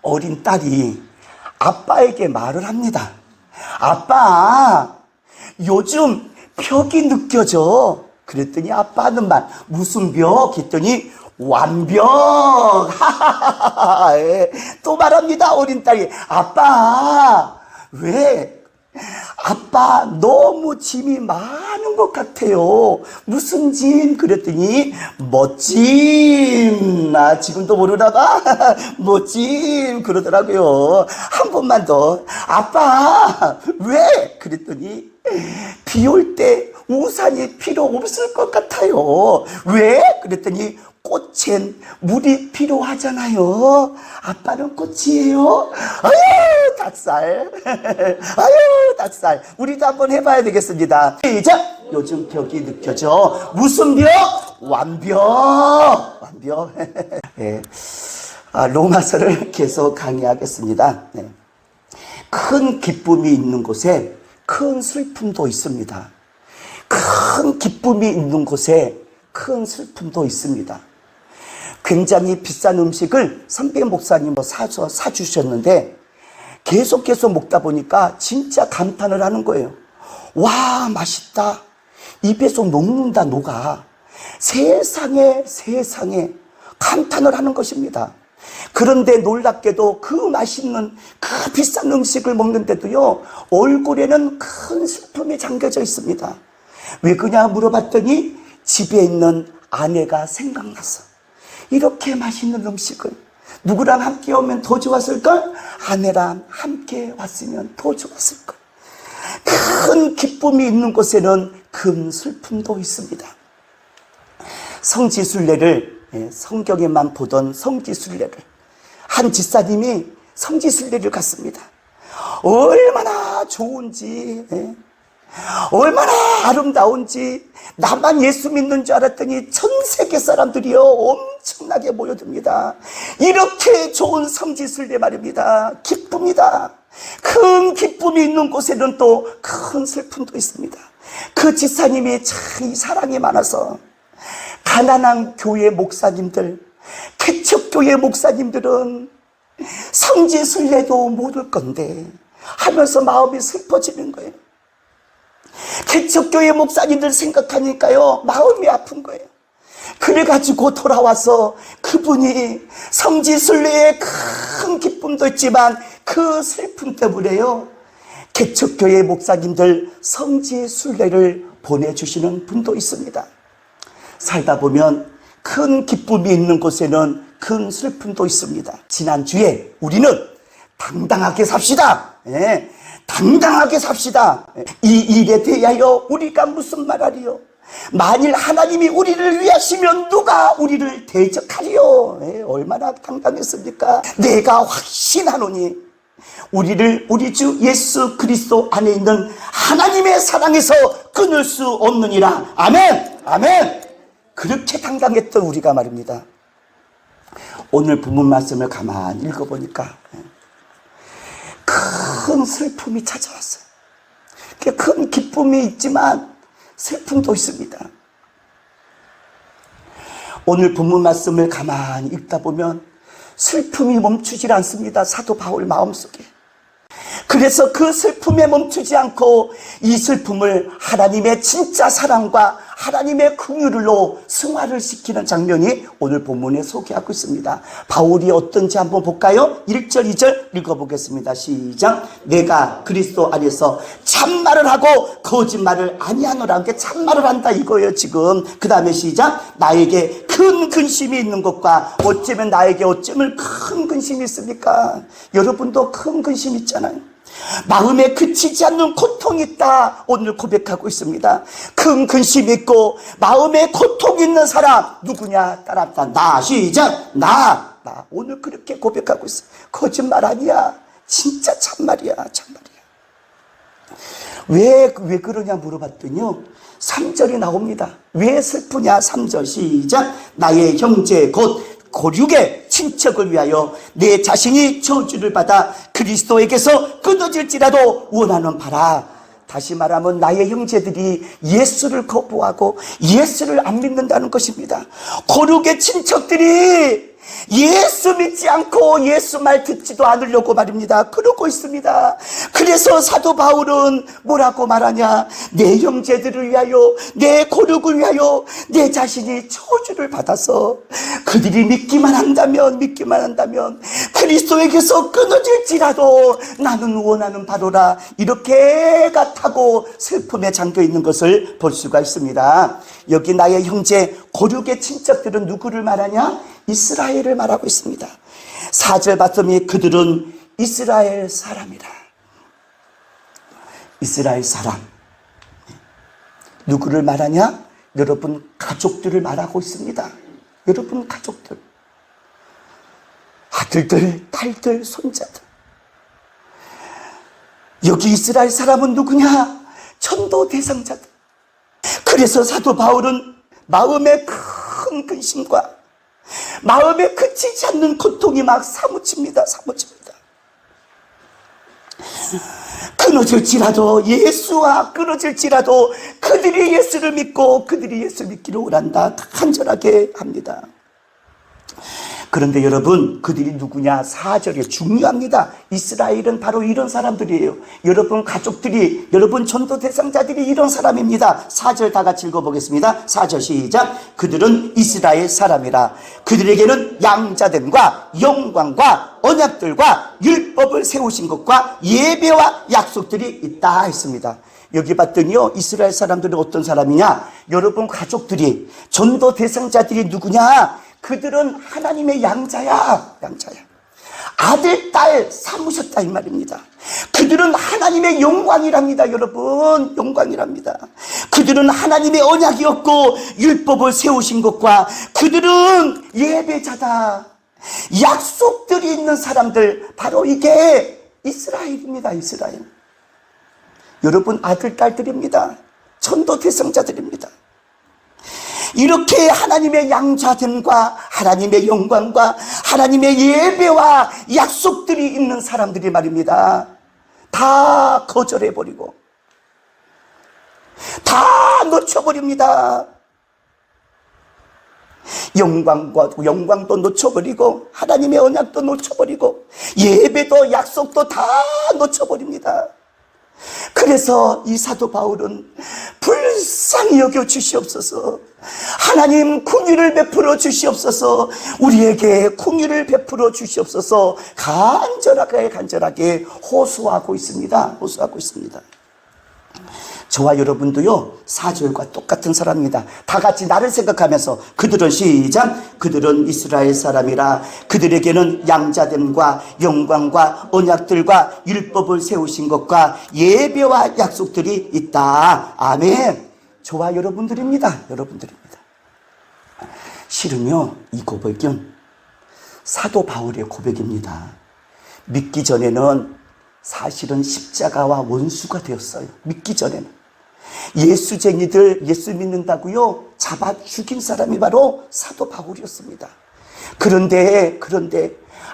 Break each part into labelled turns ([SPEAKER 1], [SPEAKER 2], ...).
[SPEAKER 1] 어린 딸이 아빠에게 말을 합니다. 아빠, 요즘 벽이 느껴져. 그랬더니 아빠 하는 말, 무슨 벽? 했더니 완벽. 또 말합니다. 어린 딸이, 아빠, 왜? 아빠 너무 짐이 많은 것 같아요. 무슨 짐? 그랬더니 멋짐. 나 지금도 모르나 봐. 멋짐 그러더라고요. 한 번만 더. 아빠 왜? 그랬더니 비 올 때 우산이 필요 없을 것 같아요. 왜? 그랬더니 꽃엔 물이 필요하잖아요. 아빠는 꽃이에요. 아유 닭살. 아유 닭살. 우리도 한번 해봐야 되겠습니다. 시작. 요즘 벽이 느껴져. 무슨 벽? 완벽. 완벽. 네. 로마서를 계속 강의하겠습니다. 네. 큰 기쁨이 있는 곳에 큰 슬픔도 있습니다. 큰 기쁨이 있는 곳에 큰 슬픔도 있습니다. 굉장히 비싼 음식을 선배 목사님 사주셨는데 계속 먹다 보니까 진짜 감탄을 하는 거예요. 와, 맛있다. 입에서 녹는다, 녹아. 세상에 감탄을 하는 것입니다. 그런데 놀랍게도 그 맛있는 그 비싼 음식을 먹는데도요, 얼굴에는 큰 슬픔이 잠겨져 있습니다. 왜 그러냐 물어봤더니 집에 있는 아내가 생각났어. 이렇게 맛있는 음식을 누구랑 함께 오면 더 좋았을걸? 아내랑 함께 왔으면 더 좋았을걸. 큰 기쁨이 있는 곳에는 큰 슬픔도 있습니다. 성지순례를, 성경에만 보던 성지순례를, 한 집사님이 성지순례를 갔습니다. 얼마나 좋은지, 얼마나 아름다운지, 나만 예수 믿는 줄 알았더니 전 세계 사람들이요 엄청나게 모여듭니다. 이렇게 좋은 성지순례 말입니다. 기쁩니다. 큰 기쁨이 있는 곳에는 또 큰 슬픔도 있습니다. 그 집사님이 참 사랑이 많아서 가난한 교회 목사님들, 개척교회 목사님들은 성지순례도 못 올 건데 하면서 마음이 슬퍼지는 거예요. 개척교회 목사님들 생각하니까요 마음이 아픈 거예요. 그래가지고 돌아와서 그분이 성지순례에 큰 기쁨도 있지만 그 슬픔 때문에요 개척교회 목사님들 성지순례를 보내주시는 분도 있습니다. 살다 보면 큰 기쁨이 있는 곳에는 큰 슬픔도 있습니다. 지난주에 우리는 당당하게 삽시다. 당당하게 삽시다. 이 일에 대하여 우리가 무슨 말하리요? 만일 하나님이 우리를 위하시면 누가 우리를 대적하리요? 얼마나 당당했습니까? 내가 확신하노니 우리 주 예수 그리스도 안에 있는 하나님의 사랑에서 끊을 수 없느니라. 아멘. 아멘. 그렇게 당당했던 우리가 말입니다. 오늘 본문 말씀을 가만히 읽어보니까 큰 슬픔이 찾아왔어요. 큰 기쁨이 있지만 슬픔도 있습니다. 오늘 본문 말씀을 가만히 읽다 보면 슬픔이 멈추질 않습니다. 사도 바울 마음속에. 그래서 그 슬픔에 멈추지 않고 이 슬픔을 하나님의 진짜 사랑과 하나님의 긍휼로 승화를 시키는 장면이 오늘 본문에 소개하고 있습니다. 바울이 어떤지 한번 볼까요? 1절 2절 읽어보겠습니다. 시작. 내가 그리스도 안에서 참말을 하고 거짓말을 아니하노라. 참말을 한다 이거예요 지금. 그 다음에 시작. 나에게 큰 근심이 있는 것과 어쩌면 나에게 어쩌면 큰 근심이 있습니까? 여러분도 큰 근심 있잖아요. 마음에 그치지 않는 고통이 있다 오늘 고백하고 있습니다. 큰 근심이 있고 마음에 고통이 있는 사람 누구냐? 따라합시다. 나. 시작. 나 오늘 그렇게 고백하고 있어요. 거짓말 아니야. 진짜 참말이야. 왜 그러냐 물어봤더니요 3절이 나옵니다. 왜 슬프냐? 3절 시작. 나의 형제 곧 고륙의 친척을 위하여 내 자신이 저주를 받아 그리스도에게서 끊어질지라도 원하는 바라. 다시 말하면 나의 형제들이 예수를 거부하고 예수를 안 믿는다는 것입니다. 고륙의 친척들이 예수 믿지 않고 예수 말 듣지도 않으려고 말입니다. 그러고 있습니다. 그래서 사도 바울은 뭐라고 말하냐? 내 형제들을 위하여, 내 고륙을 위하여 내 자신이 저주를 받아서 그들이 믿기만 한다면 그리스도에게서 끊어질지라도 나는 원하는 바로라, 이렇게 같다고 슬픔에 잠겨 있는 것을 볼 수가 있습니다. 여기 나의 형제 고륙의 친척들은 누구를 말하냐? 이스라엘을 말하고 있습니다. 4절 봤더니 그들은 이스라엘 사람이라. 이스라엘 사람. 누구를 말하냐? 여러분 가족들을 말하고 있습니다. 여러분 가족들. 아들들, 딸들, 손자들. 여기 이스라엘 사람은 누구냐? 전도 대상자들. 그래서 사도 바울은 마음의 큰 근심과 마음에 그치지 않는 고통이 막 사무칩니다. 끊어질지라도, 예수와 끊어질지라도 그들이 예수를 믿고 그들이 예수 믿기를 원한다, 간절하게 합니다. 그런데 여러분, 그들이 누구냐? 4절이 중요합니다. 이스라엘은 바로 이런 사람들이에요. 여러분 가족들이, 여러분 전도 대상자들이 이런 사람입니다. 4절 다 같이 읽어보겠습니다. 4절 시작. 그들은 이스라엘 사람이라. 그들에게는 양자됨과 영광과 언약들과 율법을 세우신 것과 예배와 약속들이 있다 했습니다. 여기 봤더니요, 이스라엘 사람들은 어떤 사람이냐? 여러분 가족들이, 전도 대상자들이 누구냐? 그들은 하나님의 양자야. 아들, 딸 삼으셨다 이 말입니다. 그들은 하나님의 영광이랍니다. 여러분, 영광이랍니다. 그들은 하나님의 언약이었고 율법을 세우신 것과 그들은 예배자다. 약속들이 있는 사람들, 바로 이게 이스라엘입니다. 이스라엘. 여러분 아들, 딸들입니다. 전도 대상자들입니다. 이렇게 하나님의 양자됨과 하나님의 영광과 하나님의 예배와 약속들이 있는 사람들이 말입니다, 다 거절해버리고 다 놓쳐버립니다. 영광도 놓쳐버리고 하나님의 언약도 놓쳐버리고 예배도 약속도 다 놓쳐버립니다. 그래서 이 사도 바울은 불쌍히 여겨 주시옵소서, 하나님 긍휼을 베풀어 주시옵소서, 우리에게 긍휼을 베풀어 주시옵소서, 간절하게 호소하고 있습니다. 저와 여러분도요 4절과 똑같은 사람입니다. 다 같이 나를 생각하면서 그들은 시작. 그들은 이스라엘 사람이라. 그들에게는 양자됨과 영광과 언약들과 율법을 세우신 것과 예배와 약속들이 있다. 아멘. 저와 여러분들입니다. 실은요 이 고백은 사도 바울의 고백입니다. 믿기 전에는 사실은 십자가와 원수가 되었어요. 믿기 전에는 예수쟁이들, 예수 믿는다고요 잡아 죽인 사람이 바로 사도 바울이었습니다. 그런데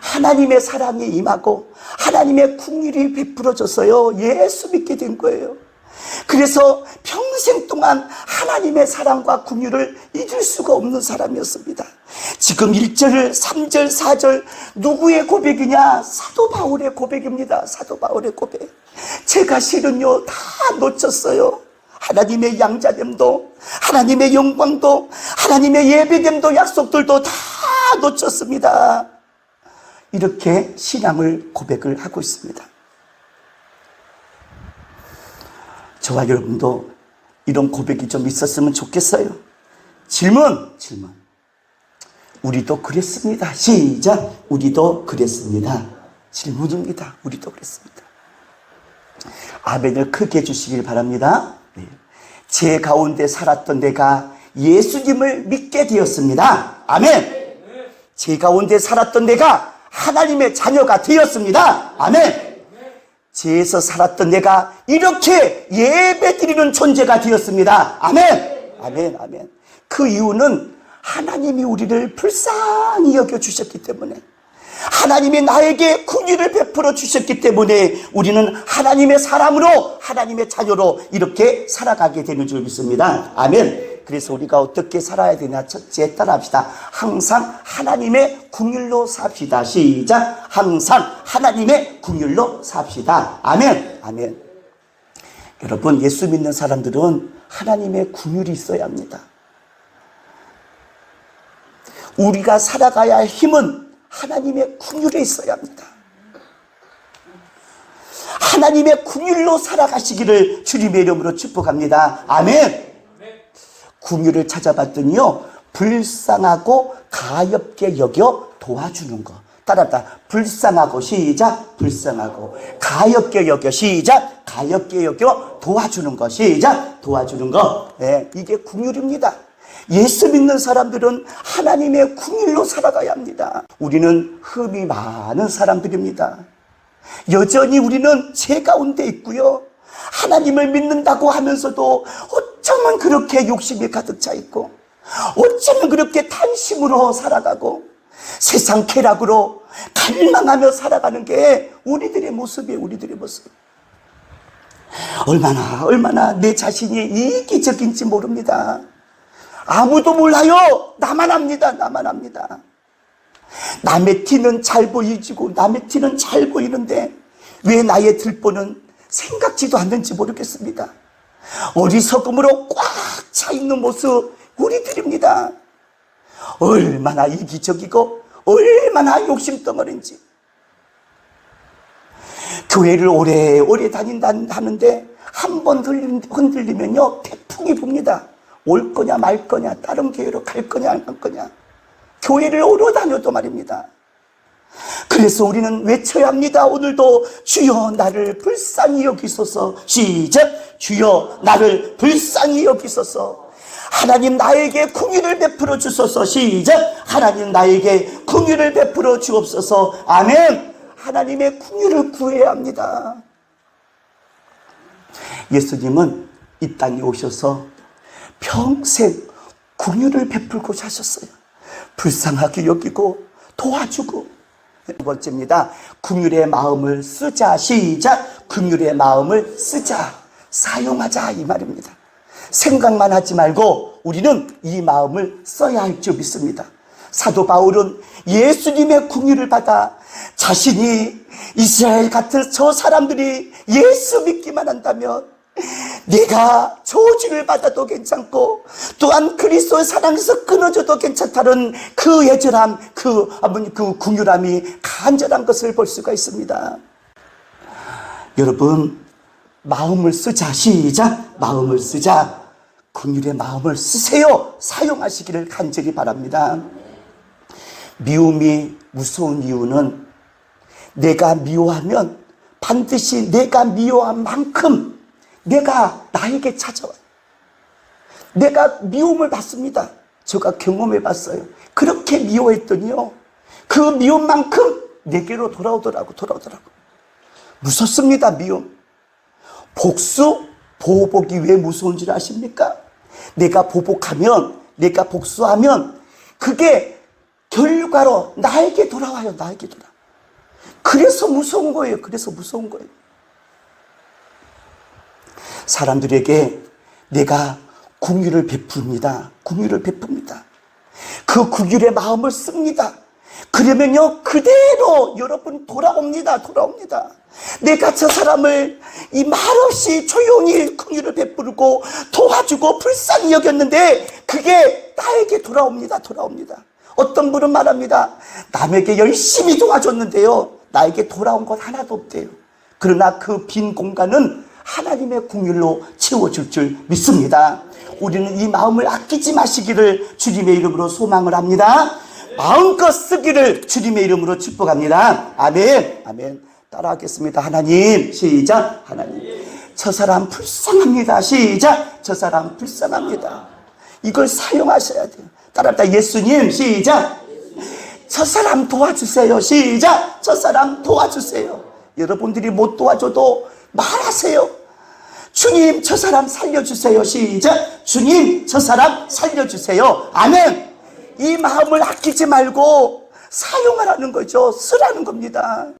[SPEAKER 1] 하나님의 사랑이 임하고 하나님의 긍휼이 베풀어져서요 예수 믿게 된 거예요. 그래서 평생 동안 하나님의 사랑과 긍휼을 잊을 수가 없는 사람이었습니다. 지금 1절, 3절, 4절 누구의 고백이냐? 사도 바울의 고백입니다. 사도 바울의 고백. 제가 실은요 다 놓쳤어요. 하나님의 양자됨도, 하나님의 영광도, 하나님의 예배됨도, 약속들도 다 놓쳤습니다. 이렇게 신앙을 고백을 하고 있습니다. 저와 여러분도 이런 고백이 좀 있었으면 좋겠어요. 질문. 우리도 그랬습니다. 시작. 우리도 그랬습니다. 질문입니다. 우리도 그랬습니다. 아멘을 크게 해주시길 바랍니다. 네. 제 가운데 살았던 내가 예수님을 믿게 되었습니다. 아멘. 제 가운데 살았던 내가 하나님의 자녀가 되었습니다. 아멘. 죄에서 살았던 내가 이렇게 예배드리는 존재가 되었습니다. 아멘. 아멘. 그 이유는 하나님이 우리를 불쌍히 여겨주셨기 때문에, 하나님이 나에게 긍휼을 베풀어 주셨기 때문에 우리는 하나님의 사람으로, 하나님의 자녀로 이렇게 살아가게 되는 줄 믿습니다. 아멘. 그래서 우리가 어떻게 살아야 되냐? 첫째, 따라합시다. 항상 하나님의 긍휼로 삽시다. 시작. 항상 하나님의 긍휼로 삽시다. 아멘. 아멘. 여러분, 예수 믿는 사람들은 하나님의 긍휼이 있어야 합니다. 우리가 살아가야 할 힘은 하나님의 긍휼에 있어야 합니다. 하나님의 긍휼로 살아가시기를 주님의 이름으로 축복합니다. 아멘. 긍휼을 찾아봤더니요, 불쌍하고 가엾게 여겨 도와주는 것. 따라합니다. 불쌍하고, 시작. 불쌍하고 가엾게 여겨, 시작. 가엾게 여겨 도와주는 것, 시작. 도와주는 것. 네, 이게 긍휼입니다. 예수 믿는 사람들은 하나님의 긍휼로 살아가야 합니다. 우리는 흠이 많은 사람들입니다. 여전히 우리는 죄 가운데 있고요, 하나님을 믿는다고 하면서도 어쩌면 그렇게 욕심이 가득 차 있고, 어쩌면 그렇게贪심으로 살아가고, 세상 쾌락으로 갈망하며 살아가는 게 우리들의 모습이에요. 우리들의 모습. 얼마나 내 자신이 이기적인지 모릅니다. 아무도 몰라요. 나만 압니다. 나만 압니다. 남의 티는 잘 보이지고, 남의 티는 잘 보이는데 왜 나의 들보는 생각지도 않는지 모르겠습니다. 어리석음으로 꽉 차 있는 모습 우리들입니다. 얼마나 이기적이고 얼마나 욕심덩어리인지. 교회를 오래오래 다닌다는데 한 번 흔들리면요, 태풍이 붑니다. 올 거냐 말 거냐, 다른 교회로 갈 거냐 안 갈 거냐. 교회를 오래 다녀도 말입니다. 그래서 우리는 외쳐야 합니다. 오늘도 주여 나를 불쌍히 여기소서. 시작. 주여 나를 불쌍히 여기소서. 하나님 나에게 긍휼을 베풀어 주소서. 시작. 하나님 나에게 긍휼을 베풀어 주옵소서. 아멘. 하나님의 긍휼을 구해야 합니다. 예수님은 이 땅에 오셔서 평생 긍휼을 베풀고 사셨어요. 불쌍하게 여기고 도와주고. 두 번째입니다. 긍휼의 마음을 쓰자. 시작. 긍휼의 마음을 쓰자. 사용하자, 이 말입니다. 생각만 하지 말고 우리는 이 마음을 써야 할 줄 믿습니다. 사도 바울은 예수님의 긍휼을 받아 자신이 이스라엘 같은 저 사람들이 예수 믿기만 한다면 내가 저주를 받아도 괜찮고 또한 그리스도의 사랑에서 끊어져도 괜찮다는 그 애절함, 그 긍휼함이 간절한 것을 볼 수가 있습니다. 여러분, 마음을 쓰자. 시작. 마음을 쓰자. 긍휼의 마음을 쓰세요. 사용하시기를 간절히 바랍니다. 미움이 무서운 이유는 내가 미워하면 반드시 내가 미워한 만큼 내가 나에게 찾아와요. 내가 미움을 받습니다. 제가 경험해 봤어요. 그렇게 미워했더니요, 그 미움만큼 내게로 돌아오더라고. 무섭습니다. 미움. 복수, 보복이 왜 무서운 줄 아십니까? 내가 보복하면, 내가 복수하면 그게 결과로 나에게 돌아와요. 나에게 돌아. 그래서 무서운 거예요. 그래서 무서운 거예요. 사람들에게 내가 긍휼을 베풉니다. 긍휼을 베풉니다. 그 긍휼의 마음을 씁니다. 그러면요, 그대로 여러분 돌아옵니다. 내가 저 사람을 이 말없이 조용히 긍휼을 베풀고 도와주고 불쌍히 여겼는데 그게 나에게 돌아옵니다. 어떤 분은 말합니다. 남에게 열심히 도와줬는데요, 나에게 돌아온 것 하나도 없대요. 그러나 그 빈 공간은 하나님의 긍휼로 채워줄 줄 믿습니다. 우리는 이 마음을 아끼지 마시기를 주님의 이름으로 소망을 합니다. 마음껏 쓰기를 주님의 이름으로 축복합니다. 아멘. 아멘. 따라하겠습니다. 하나님. 시작. 하나님, 저 사람 불쌍합니다. 시작. 저 사람 불쌍합니다. 이걸 사용하셔야 돼요. 따라합니다. 예수님. 시작. 저 사람 도와주세요. 시작. 저 사람 도와주세요. 여러분들이 못 도와줘도 말하세요. 주님, 저 사람 살려주세요. 시작. 주님, 저 사람 살려주세요. 아멘. 이 마음을 아끼지 말고 사용하라는 거죠. 쓰라는 겁니다.